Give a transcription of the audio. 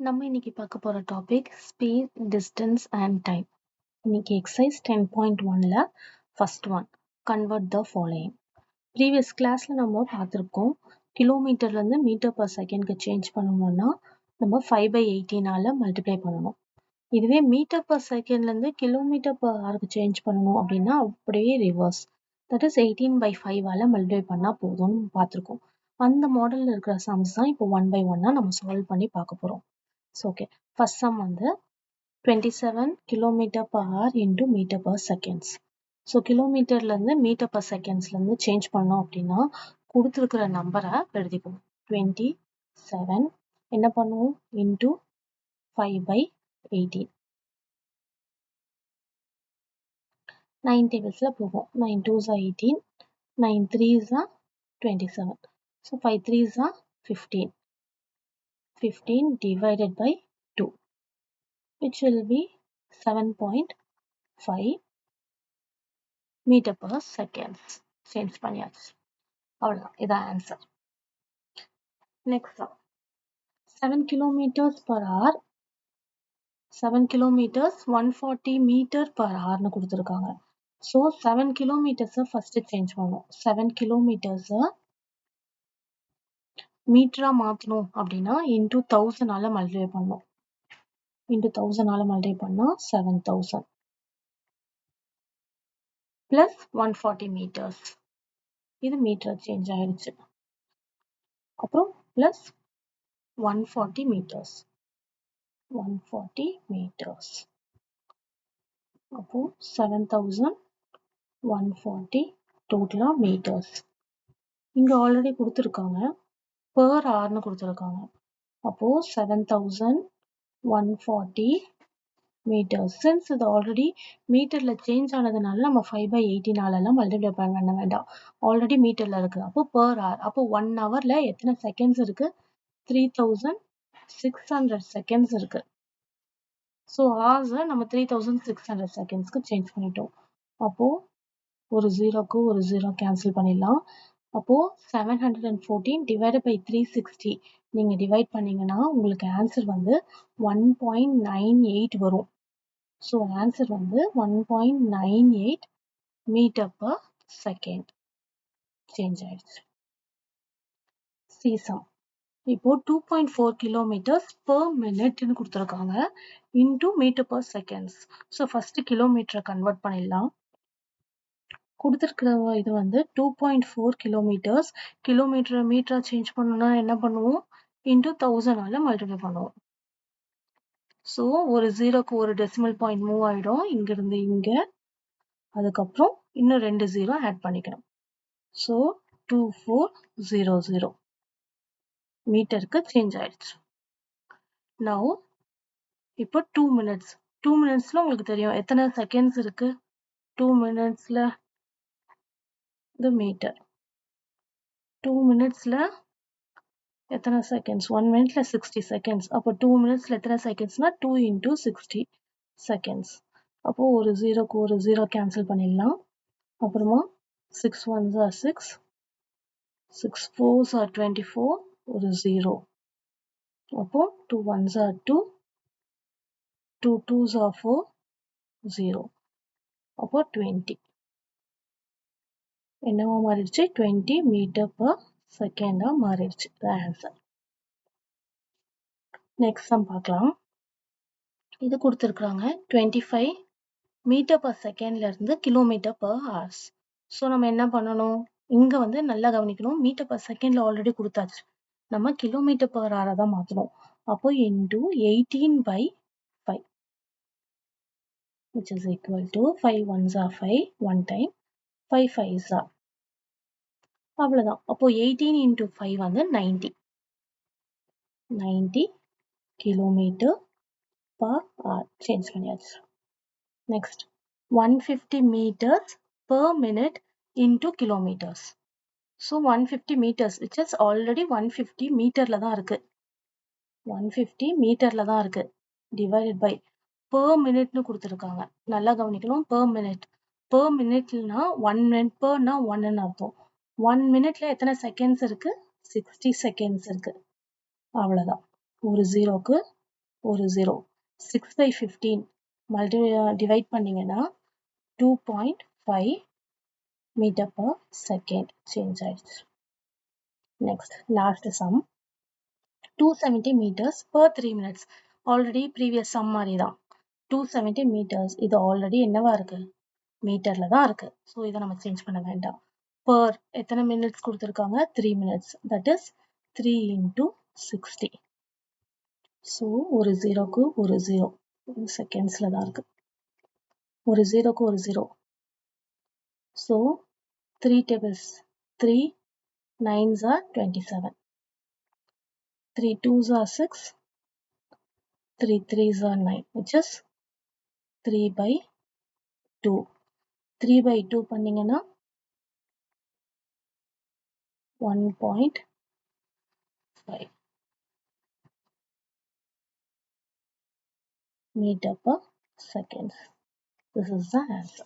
நம்ம இன்னைக்கு பார்க்க போற topic speed, distance and time. இன்னைக்கு எக்ஸசைஸ் 10.1ல first one convert the following. Previous கிளாஸ்ல நம்ம பார்த்துருக்கோம், கிலோமீட்டர்லேருந்து மீட்டர் பர் செகண்ட்க்கு சேஞ்ச் பண்ணணும்னா நம்ம 5/18 மல்டிப்ளை பண்ணணும். இதுவே மீட்டர் பர் செகண்ட்லேருந்து கிலோமீட்டர் பர் ஹவருக்கு சேஞ்ச் பண்ணணும் அப்படின்னா அப்படியே ரிவர்ஸ், தட் இஸ் 18/5 மல்டிப்ளை பண்ணால் போதும்னு பார்த்துருக்கோம். அந்த மாடலில் இருக்கிற சம்ஸ் தான் இப்போ 1/1 நம்ம சால்வ் பண்ணி பார்க்க போகிறோம். ஸோ ஓகே, ஃபர்ஸ்ட் சம் வந்து 27 km/h into meter per seconds. So கிலோமீட்டர்லேருந்து மீட்டர் பர் செகண்ட்ஸ்லேருந்து சேஞ்ச் பண்ணோம் அப்படின்னா கொடுத்துருக்கிற நம்பரை எழுதிப்போம். 27 என்ன பண்ணுவோம் இன்டூ 5/18. 9 டேபிள்ஸில் போகும். 9 2s are 18, 9 3s are 27. So 5 3s are 15. 15 divided by 2, which will be 7.5 meter per seconds. Change பண்ணியாச்சு, அவ்வளோதான், இதான் answer. Next 7 kilometers per hour, 7 kilometers 140 meter per hourனு கொடுத்துருக்காங்க. ஸோ 7 kilometers ஃபர்ஸ்ட் சேஞ்ச் பண்ணும். 7 kilometers மீட்டரா மாற்றணும் அப்படின்னா இன்டூ 1000 மல்டிப்ளை பண்ணணும். Into 1000 multiply பண்ணால் 7000 plus 140 meters. இது மீட்டர் சேஞ்ச் ஆயிடுச்சு. அப்புறம் பிளஸ் 140 meters. 140 meters. அப்போ 7140 டோட்டலா மீட்டர்ஸ். இங்க ஆல்ரெடி கொடுத்துருக்காங்க per hourனு கொடுத்துருக்காங்க. அப்போ 7140 meters. சின்ஸ் இது ஆல்ரெடி மீட்டர்ல சேஞ்ச் ஆனதுனால நம்ம 5/18 மல்டிப்ளை பண்ண வேண்டாம், ஆல்ரெடி மீட்டர்ல இருக்கு. அப்போ per hour, அப்போ 1 hourல எத்தனை செகண்ட்ஸ் இருக்கு? 3600 செகண்ட்ஸ் இருக்கு. ஸோ ஹார்ஸை நம்ம 3600 செகண்ட்ஸ்க்கு சேஞ்ச் பண்ணிட்டோம். அப்போ ஒரு ஜீரோக்கு ஒரு ஜீரோ கேன்சல் பண்ணிடலாம். அப்போ 714 டிவைடட் பை 360 நீங்க டிவைட் பண்ணீங்கன்னா உங்களுக்கு ஆன்சர் வந்து 1.98 வரும். ஸோ ஆன்சர் வந்து 1.98 மீட்டர் பர் செகண்ட் சேஞ்ச் ஆயிடுச்சு. சீசம் இப்போ 2.4 கிலோமீட்டர்ஸ் பெர் மினிட்னு கொடுத்துருக்காங்க into metre per seconds. So first கிலோமீட்டரை கன்வெர்ட் பண்ணிடலாம். கொடுத்துருக்கிற இது வந்து 2.4 கிலோமீட்டர்ஸ். கிலோமீட்டரை மீட்டரா சேஞ்ச் பண்ணணும்னா என்ன பண்ணுவோம்? இன்டூ 1000 மல்டிப்ளை பண்ணுவோம். ஸோ ஒரு ஜீரோக்கு ஒரு டெசிமல் பாயிண்ட் மூவ் ஆயிடும் இங்கிருந்து இங்க. அதுக்கப்புறம் இன்னும் 2 ஜீரோ ஆட் பண்ணிக்கணும். ஸோ 2400 மீட்டருக்கு சேஞ்ச் ஆயிடுச்சு. நவ் இப்போ 2 மினிட்ஸ். 2 மினிட்ஸ்ல உங்களுக்கு தெரியும் எத்தனை செகண்ட்ஸ் இருக்கு. 2 மினிட்ஸ்ல இது மீட்டர். 2 மினிட்ஸ்ல எத்தனை செகண்ட்ஸ்? 1 மினிட்ல 60 செகண்ட்ஸ். அப்போ 2 மினிட்ஸ்ல எத்தனை செகண்ட்ஸ்னா 2 into 60 செகண்ட்ஸ். அப்போ ஒரு ஜீரோக்கு ஒரு ஜீரோ கேன்சல் பண்ணிடலாம். அப்புறமா 6 1s are 6, 6 4s are 24, ஒரு ஜீரோ. அப்போ 2 1s are 2, 2 2s are 4, 0. அப்போ 20 என்னவா மாறிடுச்சு? 20 மீட்டர் பர் செகண்டா மாறிடுச்சு. ஆன்சர். நெக்ஸ்ட் சம் பார்க்கலாம். இது கொடுத்துருக்காங்க 25 மீட்டர் பர் செகண்ட்ல இருந்து கிலோமீட்டர் பர் ஹவர்ஸ். ஸோ நம்ம என்ன பண்ணணும்? இங்க வந்து நல்லா கவனிக்கணும், மீட்டர் பர் செகண்ட்ல ஆல்ரெடி கொடுத்தாச்சு, நம்ம கிலோமீட்டர் பர் ஹவரை தான் மாற்றணும். அப்போ into 18/5 which is equal to 5 1s are 5 one time, 5 5s are, அவ்வளவுதான். அப்போ 18 into 5 வந்து 90 கிலோமீட்டர் பர் ஹவர் சேஞ்ச் பண்ணியாச்சு. Next 150 meters per minute into kilometers. So 150 meters which is already 150 மீட்டர்ல தான் இருக்கு. 150 மீட்டர்ல தான் இருக்கு. divided by per minuteனு கொடுத்துருக்காங்க. நல்லா கவனிக்கணும், per minute. per minuteனா 1 minute, perனா 1ன்னு அர்த்தம். 1 minuteல எத்தனை செகண்ட்ஸ் இருக்கு? 60 செகண்ட்ஸ் இருக்கு. அவ்வளவுதான். ஒரு ஜீரோக்கு ஒரு 0. 6 by 15 divide பண்ணீங்கன்னா 2.5 meter per second change ஆயிடுச்சு. Next, last sum. 270 meters per 3 minutes. Already previous sum மாதிரி தான். 270 meters. இது already என்னவா இருக்கு? மீட்டர்ல தான் இருக்கு. ஸோ இதை நம்ம சேஞ்ச் பண்ண வேண்டாம். Per எத்தனை மினிட்ஸ் கொடுத்துருக்காங்க? 3 minutes. That is 3 into 60. So ஒரு ஜீரோக்கு ஒரு ஜீரோ செகண்ட்ஸில் தான் இருக்கு. ஒரு ஜீரோக்கு ஒரு zero. So 3 tables. 3 9s are 27. 3 2s are 6. 3 3s are 9, which is 3 by 2. 3 by 2 பண்ணீங்கன்னா 1.5 meter per second. This is the answer.